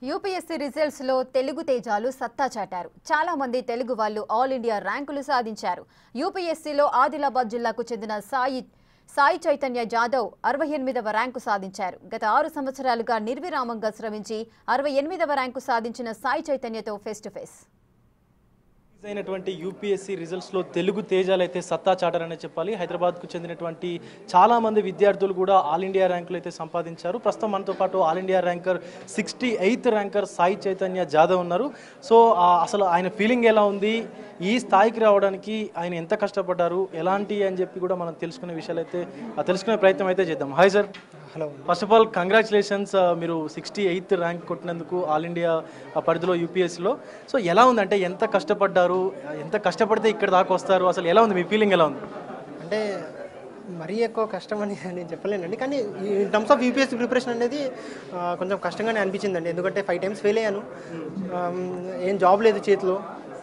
UPSC results లో తెలుగు తేజాలు సత్తా చాటారు. చాలా మంది తెలుగు వాళ్ళు ఆల్ ఇండియా ర్యాంకులు సాధించారు. యూపీఎస్సీలో ఆదిలాబాద్ జిల్లాకు చెందిన సాయి చైతన్య జాదవ్ 68వ ర్యాంకు సాధించారు. గత 6 సంవత్సరాలుగా నిర్విరామంగా శ్రమించి 68వ ర్యాంకు సాధించిన సాయి చైతన్యతో ఫేస్ టు ఫేస్. అయినటువంటి యూపీఎస్సీ రిజల్ట్స్లో తెలుగు తేజాలు అయితే సత్తా చాటారనే చెప్పాలి. హైదరాబాద్కు చెందినటువంటి చాలామంది విద్యార్థులు కూడా ఆల్ ఇండియా ర్యాంకులు అయితే సంపాదించారు. ప్రస్తుతం మనతో పాటు all India ranker 68th ranker Sai Chaitanya Jadhav ఉన్నారు. సో అసలు ఆయన ఫీలింగ్ ఎలా ఉంది, ఈ స్థాయికి రావడానికి ఆయన ఎంత కష్టపడ్డారు, ఎలాంటి అని చెప్పి కూడా మనం తెలుసుకునే విషయాలు అయితే తెలుసుకునే ప్రయత్నం అయితే చేద్దాం. Hi sir. Hello. First of all congratulations, మీరు 68th ర్యాంక్ కొట్టినందుకు ఆల్ ఇండియా పరిధిలో యూపీఎస్సీలో. సో ఎలా ఉందంటే, ఎంత కష్టపడ్డారు, ఎంత కష్టపడితే ఇక్కడ దాకా వస్తారు, అసలు ఎలా ఉంది, మీ ఫీలింగ్ ఎలా ఉంది? అంటే మరీ ఎక్కువ కష్టం అని నేను చెప్పలేనండి, కానీ in terms of UPSC preparation అనేది కొంచెం కష్టంగానే అనిపించిందండి. ఎందుకంటే 5 times ఫెయిల్ అయ్యాను, ఏం జాబ్ లేదు చేతిలో.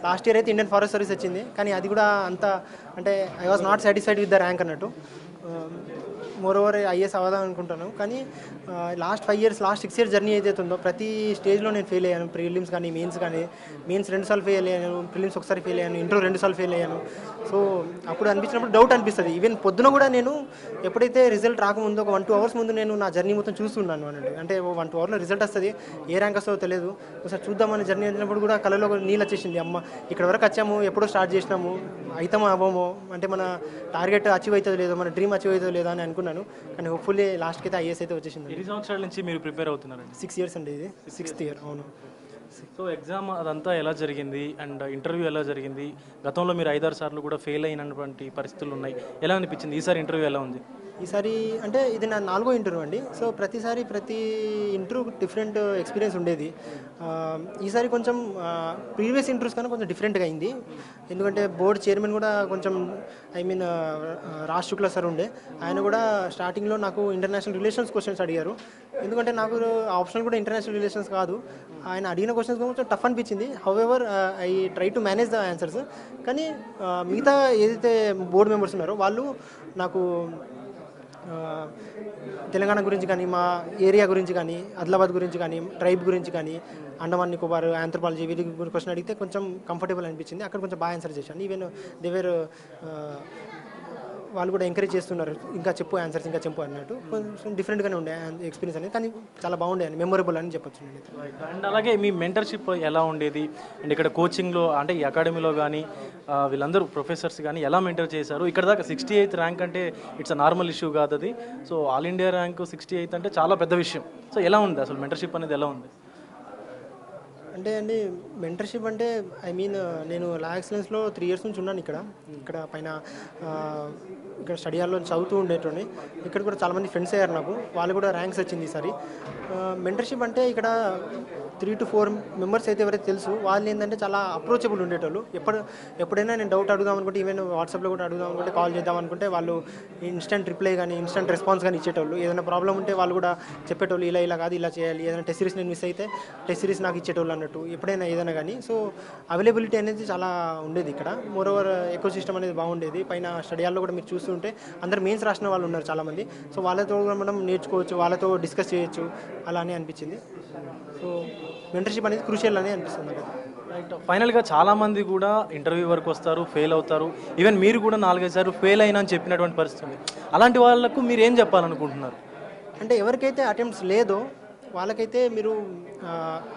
లాస్ట్ ఇయర్ అయితే ఇండియన్ ఫారెస్ట్ సర్వీస్ వచ్చింది, కానీ అది కూడా అంత అంటే I was not satisfied with the rank అన్నట్టు. మోర్ ఓవర్ ఐఏఎస్ అవ్వదాం అనుకుంటాను, కానీ లాస్ట్ 6 years జర్నీ ఏదైతే ఉందో ప్రతి స్టేజ్లో నేను ఫెయిల్ అయ్యాను. ప్రిలిమ్స్ కానీ మెయిన్స్ 2 సార్లు ఫెయిల్ అయ్యాను, ప్రిలిమ్స్ ఒకసారి ఫెయిల్ అయ్యాను, ఇంటర్వ్యూ 2 సార్లు ఫెయిల్ అయ్యాను. సో అప్పుడు అనిపించినప్పుడు డౌట్ అనిపిస్తుంది. ఈవెన్ పొద్దున కూడా నేను ఎప్పుడైతే రిజల్ట్ రాకముందు ఒక 1-2 hours ముందు నేను నా జర్నీ మొత్తం చూస్తున్నాను అన్నట్టు. అంటే 1-2 hours రిజల్ట్ వస్తుంది, ఏ ర్యాంక్ వస్తుందో తెలియదు, ఒకసారి చూద్దామని జర్నీ వచ్చినప్పుడు కూడా కళలో నీళ్ళు వచ్చేసింది. అమ్మ ఇక్కడ వరకు వచ్చాము, ఎప్పుడో స్టార్ట్ చేసినాము, అవుతామో అవ్వమో, అంటే మన టార్గెట్ అచీవ్ అవుతుందో లేదో, మన డ్రీమ్ అచీవ్ అవుతుందో లేదో అని అనుకున్నాను. కానీ హోప్ఫుల్లీ లాస్ట్కి అయితే ఐఏఎస్ అయితే వచ్చేసింది. 2 సంవత్సరాల నుంచి మీరు ప్రిపేర్ అవుతున్నారండి? 6 years అండి, ఇది 6th year. అవును. సో ఎగ్జామ్ అదంతా ఎలా జరిగింది అండ్ ఇంటర్వ్యూ ఎలా జరిగింది? గతంలో మీరు 5-6 సార్లు కూడా ఫెయిల్ అయినటువంటి పరిస్థితులు ఉన్నాయి, ఎలా అనిపించింది? ఈసారి ఇంటర్వ్యూ ఎలా ఉంది? ఈసారి అంటే ఇది నా 4వ ఇంటర్వ్యూ అండి. సో ప్రతి ఇంటర్వ్యూ డిఫరెంట్ ఎక్స్పీరియన్స్ ఉండేది. ఈసారి కొంచెం ప్రీవియస్ ఇంటర్వ్యూస్ కన్నా కొంచెం డిఫరెంట్గా అయింది. ఎందుకంటే బోర్డ్ చైర్మన్ కూడా కొంచెం రాజ్ శుక్లా సార్ ఉండే, ఆయన కూడా స్టార్టింగ్లో నాకు ఇంటర్నేషనల్ రిలేషన్స్ క్వశ్చన్స్ అడిగారు. ఎందుకంటే నాకు ఆప్షన్ కూడా ఇంటర్నేషనల్ రిలేషన్స్ కాదు. ఆయన అడిగిన క్వశ్చన్స్ కొంచెం టఫ్ అనిపించింది. However I try to manage the answers. కానీ మిగతా ఏదైతే బోర్డు మెంబర్స్ ఉన్నారో వాళ్ళు నాకు తెలంగాణ గురించి కానీ, మా ఏరియా గురించి కానీ, ఆదిలాబాద్ గురించి కానీ, ట్రైబ్ గురించి కానీ, అండమాన్ నికోబార్, ఆంథ్రోపాలజీ వీటి గురించి క్వశ్చన్ అడిగితే కొంచెం కంఫర్టబుల్ అనిపించింది. అక్కడ కొంచెం బాగా ఆన్సర్ చేశాను. ఈవెన్ దేవేర్ వాళ్ళు కూడా ఎంకరేజ్ చేస్తున్నారు, ఇంకా చెప్పు ఆన్సర్స్, ఇంకా చెప్పు అన్నట్టు. కొంచెం డిఫరెంట్గానే ఉండే ఎక్స్పీరియన్స్ అనేది, కానీ చాలా బాగుండే అని, మెమొరబుల్ అని చెప్పొచ్చు నేను. అండ్ అలాగే మీ మెంటర్షిప్ ఎలా ఉండేది? అండ్ ఇక్కడ కోచింగ్లో అంటే ఈ అకాడమీలో కానీ వీళ్ళందరూ ప్రొఫెసర్స్ కానీ ఎలా మెంటర్ చేశారు? ఇక్కడ దాకా 68th ర్యాంక్ అంటే ఇట్స్ అ నార్మల్ ఇష్యూ కాదు అది. సో ఆల్ ఇండియా ర్యాంక్ 68 అంటే చాలా పెద్ద విషయం. సో ఎలా ఉంది అసలు మెంటర్షిప్ అనేది, ఎలా ఉంది? అంటే అండి, మెంటర్షిప్ అంటే నేను లా ఎక్సలెన్స్లో 3 years నుంచి ఉన్నాను ఇక్కడ పైన. ఇక్కడ స్టడీ హాల్లో చదువుతూ ఉండేటోని. ఇక్కడ కూడా చాలామంది ఫ్రెండ్స్ అయ్యారు నాకు, వాళ్ళు కూడా ర్యాంక్స్ వచ్చింది ఈసారి. మెంటర్షిప్ అంటే ఇక్కడ 3 to 4 members అయితే ఎవరైతే తెలుసు, వాళ్ళు ఏంటంటే చాలా అప్రోచబుల్ ఉండేటోళ్ళు. ఎప్పుడైనా నేను డౌట్ అడుగుదాం అనుకుంటే, ఈవెన్ వాట్సాప్లో కూడా అడుగుదాం అనుకుంటే, కాల్ చేద్దాం అనుకుంటే వాళ్ళు ఇన్స్టెంట్ రిప్లై కానీ, ఇన్స్టెంట్ రెస్పాన్స్ కానీ ఇచ్చేటోళ్ళు. ఏదైనా ప్రాబ్లం ఉంటే వాళ్ళు కూడా చెప్పేటోళ్ళు, ఇలా కాదు ఇలా చేయాలి. ఏదైనా టెస్ట్ సిరీస్ నేను మిస్ అయితే టెస్ట్ సిరీస్ నాకు ఇచ్చేటోళ్ళు అన్నట్టు, ఎప్పుడైనా ఏదైనా కానీ. సో అవైలబిలిటీ అనేది చాలా ఉండేది ఇక్కడ. మోర్ ఓవర్ ఎకో సిస్టమ్ అనేది బాగుండేది. పైన స్టడీ హాల్లో కూడా మీరు చూస్తుంటే అందరు మెయిన్స్ రాసిన వాళ్ళు ఉన్నారు చాలామంది. సో వాళ్ళతో మనం నేర్చుకోవచ్చు, వాళ్ళతో డిస్కస్ చేయొచ్చు, అలా అని అనిపించింది. సో మెంటర్షిప్ అనేది క్రూషియల్ అని అనిపిస్తుంది నాకు. రైట్. ఫైనల్గా చాలామంది కూడా ఇంటర్వ్యూ వరకు వస్తారు, ఫెయిల్ అవుతారు. ఈవెన్ మీరు కూడా 4-5 సార్లు ఫెయిల్ అయినా అని చెప్పినటువంటి పరిస్థితి ఉంది. అలాంటి వాళ్ళకు మీరు ఏం చెప్పాలనుకుంటున్నారు? అంటే ఎవరికైతే అటెంప్ట్స్ లేదో వాళ్ళకైతే మీరు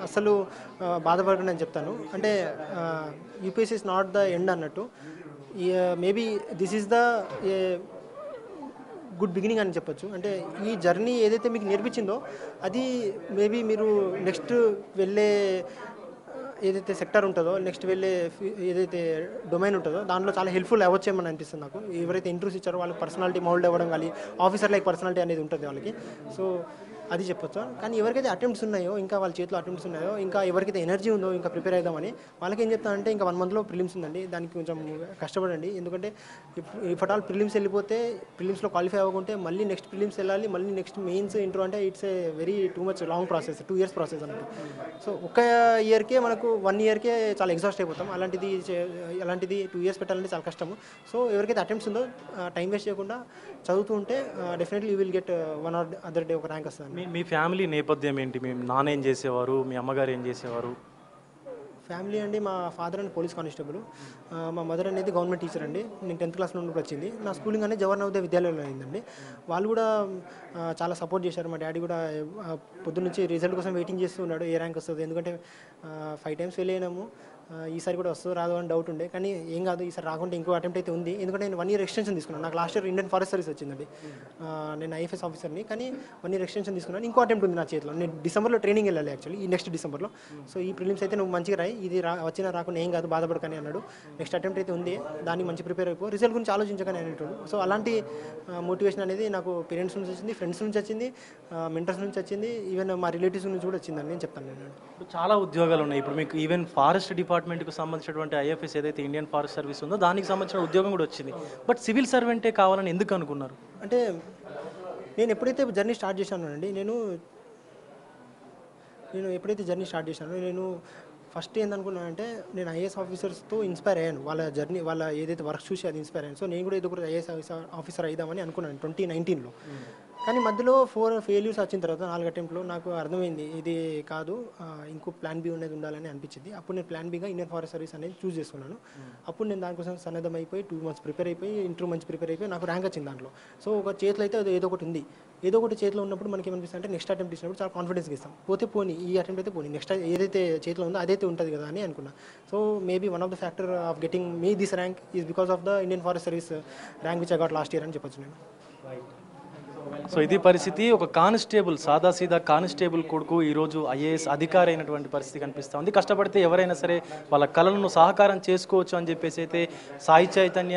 అసలు బాధపడకండి అని చెప్తాను. అంటే UPSC is not the end అన్నట్టు. Maybe this is the good beginning అని చెప్పొచ్చు. అంటే ఈ జర్నీ ఏదైతే మీకు నేర్పించిందో అది మేబీ మీరు నెక్స్ట్ వెళ్ళే ఏదైతే సెక్టర్ ఉంటుందో, నెక్స్ట్ వెళ్ళే ఏదైతే డొమైన్ ఉంటుందో దాంట్లో చాలా హెల్ప్ఫుల్ అవ్వచ్చేమని అనిపిస్తుంది నాకు. ఎవరైతే ఇంటర్వ్యూస్ ఇచ్చారో వాళ్ళకి పర్సనాలిటీ మౌల్డ్ అవ్వడం కానీ, ఆఫీసర్ లైక్ పర్సనాలిటీ అనేది ఉంటుంది వాళ్ళకి. సో అది చెప్పొచ్చు. కానీ ఎవరికైతే అటెంప్ట్స్ ఉన్నాయో, ఇంకా వాళ్ళ చేతిలో అటెంప్ట్స్ ఉన్నాయో, ఇంకా ఎవరికైతే ఎనర్జీ ఉందో ఇంకా ప్రిపేర్ అవుదామని, వాళ్ళకి ఏం చెప్తానంటే, ఇంకా 1 monthలో ప్రిలిమ్స్ ఉందండి, దానికి కొంచెం కష్టపడండి. ఎందుకంటే ఇఫ్ అట్ ఆల్ ప్రిలిమ్స్ వెళ్ళిపోతే, ప్రిలిమ్స్లో క్వాలిఫై అవ్వకుంటే మళ్ళీ నెక్స్ట్ ప్రిలిమ్స్ వెళ్ళాలి, మళ్ళీ నెక్స్ట్ మెయిన్స్ ఇంటర్వ్యూ అంటే it's a very too much long process, 2 years process అన్నట్టు. సో ఒక్క ఇయర్కే మనకు 1 yearకే చాలా ఎగ్జాస్ట్ అయిపోతాం. అలాంటిది 2 years పెట్టాలంటే చాలా కష్టము. సో ఎవరికైతే అటెంప్ట్స్ ఉందో టైం వేస్ట్ చేయకుండా చదువుతూ ఉంటే definitely you will get one or other day ఒక ర్యాంక్ వస్తుంది. మీ ఫ్యామిలీ నేపథ్యం ఏంటి? మీ నాన్న ఏం చేసేవారు, మీ అమ్మగారు ఏం చేసేవారు? ఫ్యామిలీ అండి, మా ఫాదర్ అండ్ పోలీస్ కానిస్టేబుల్, మా మదర్ అనేది గవర్నమెంట్ టీచర్ అండి. నేను 10th క్లాస్ నుండి వచ్చింది. నా స్కూలింగ్ అనేది జవహర్ నవోదయ విద్యాలయంలో అయిందండి. వాళ్ళు కూడా చాలా సపోర్ట్ చేశారు. మా డాడీ కూడా పొద్దున్న నుంచి రిజల్ట్ కోసం వెయిటింగ్ చేస్తూ ఉన్నాడు, ఏ ర్యాంక్ వస్తుంది. ఎందుకంటే 5 times ఫెయిల్ అయినాము, ఈసారి కూడా వస్తుందో రాదో అని డౌట్ ఉండే. కానీ ఏం కాదు, ఈసారి రాకుంటే ఇంకో అటెంప్ట్ అయితే ఉంది. ఎందుకంటే నేను 1 year ఎక్స్టెన్షన్ తీసుకున్నాను. నాకు last year Indian forest service వచ్చిందండి. నేను ఐఎఫ్ఎస్ ఆఫీసర్ని, కానీ 1 year ఎక్స్టెన్షన్ తీసుకున్నాను. ఇంకో అటెంప్ట్ ఉంది నా చేతిలో. నేను డిసెంబర్లో ట్రైనింగ్ వెళ్ళాలి యాక్చువల్లీ, ఈ నెక్స్ట్ డిసెంబర్లో. సో ఈ ప్రిలిమ్స్ అయితే నువ్వు మంచిగా రాయి, ఇది వచ్చినా రాకుండా ఏం కాదు, బాధపడకని అన్నాడు. నెక్స్ట్ అటెంప్ట్ అయితే ఉంది, దాన్ని మంచి ప్రిపేర్ అయిపో, రిజల్ట్ గురించి ఆలోచించకని అనేటోడు. సో అలాంటి మోటివేషన్ అనేది నాకు పేరెంట్స్ నుంచి వచ్చింది, ఫ్రెండ్స్ నుంచి వచ్చింది, మెంటర్స్ నుంచి వచ్చింది, ఈవెన్ మా రిలేటివ్స్ నుంచి కూడా వచ్చిందని నేను చెప్తాను. నేను చాలా ఉద్యోగాలు ఉన్నాయి. ఇప్పుడు మీకు ఈవెన్ ఫారెస్ట్ డిపార్ట్మెంట్కి సంబంధించినటువంటి ఐఎఫ్ఎస్ ఏదైతే ఇండియన్ ఫారెస్ట్ సర్వీస్ ఉందో దానికి సంబంధించిన ఉద్యోగం కూడా వచ్చింది. బట్ సివిల్ సర్వెంటే కావాలని ఎందుకు అనుకున్నారు? అంటే నేను ఎప్పుడైతే జర్నీ స్టార్ట్ చేశాను అండి, నేను ఎప్పుడైతే జర్నీ స్టార్ట్ చేశానో, నేను ఫస్ట్ ఏందనుకున్నానంటే, నేను ఐఏఎస్ ఆఫీసర్స్తో ఇన్స్పైర్ అయ్యాను. వాళ్ళ జర్నీ, వాళ్ళ ఏదైతే వర్క్ చూసి అది ఇన్స్పైర్ అయ్యాను. సో నేను కూడా ఏదో ఒకటి ఐఏఎస్ ఆఫీసర్ అయిదామని అనుకున్నాను 2019లో. కానీ మధ్యలో 4 failures వచ్చిన తర్వాత 4 అటెంప్ట్లో నాకు అర్థమైంది ఇది కాదు, ఇంకో ప్లాన్ బి అనేది ఉండాలని అనిపించింది. అప్పుడు నేను ప్లాన్ బిగా ఇండియన్ ఫారెస్ట్ సర్వీస్ అనేది చూస్ చేసుకున్నాను. అప్పుడు నేను దానికోసం సన్నద్ధం అయిపోయి 2 months ప్రిపేర్ అయిపోయి, ఇంటర్వ్యూ మంచి ప్రిపేర్ అయిపోయి నాకు ర్యాంక్ వచ్చింది దాంట్లో. సో ఒక చేతిలో అయితే అది ఏదో ఒకటి ఉంది. ఏదో ఒకటి చేతిలో ఉన్నప్పుడు మనకి ఏమనిపిస్తుంది అంటే, నెక్స్ట్ అటెంప్ట్ ఇచ్చినప్పుడు చాలా కాన్ఫిడెన్స్గా ఇస్తాం. పోతే పోనీ, ఈ అటెంప్ట్ అయితే పోనీ, నెక్స్ట్ ఏదైతే చేతిలో ఉందో అదైతే ఉంటుంది కదా అని అనుకున్నా. So maybe one of the factor of getting me this rank is because of the Indian forest service rank which I got last year అని చెప్పొచ్చు నేను. సో ఇది పరిస్థితి. ఒక కానిస్టేబుల్, సాదాసీదా కానిస్టేబుల్ కొడుకు ఈరోజు ఐఏఎస్ అధికారి అయినటువంటి పరిస్థితి కనిపిస్తూ ఉంది. కష్టపడితే ఎవరైనా సరే వాళ్ళ కళలను సహకారం చేసుకోవచ్చు అని చెప్పేసి అయితే సాయి చైతన్య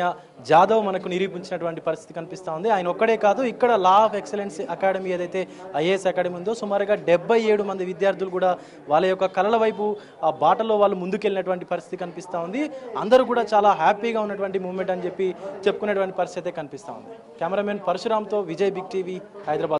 జాదవ్ మనకు నిరూపించినటువంటి పరిస్థితి కనిపిస్తూ ఉంది. ఆయన ఒక్కడే కాదు, ఇక్కడ లా ఆఫ్ ఎక్సలెన్స్ అకాడమీ ఏదైతే ఐఏఎస్ అకాడమీ ఉందో, సుమారుగా 77 మంది విద్యార్థులు కూడా వాళ్ళ యొక్క కళల వైపు ఆ బాటలో వాళ్ళు ముందుకెళ్ళినటువంటి పరిస్థితి కనిపిస్తూ ఉంది. అందరూ కూడా చాలా హ్యాపీగా ఉన్నటువంటి మూమెంట్ అని చెప్పి చెప్పుకునేటువంటి పరిస్థితి అయితే కనిపిస్తూ ఉంది. కెమెరామెన్ పరశురామ్తో విజయ్, బిగ్ టీవీ, హైదరాబాద్.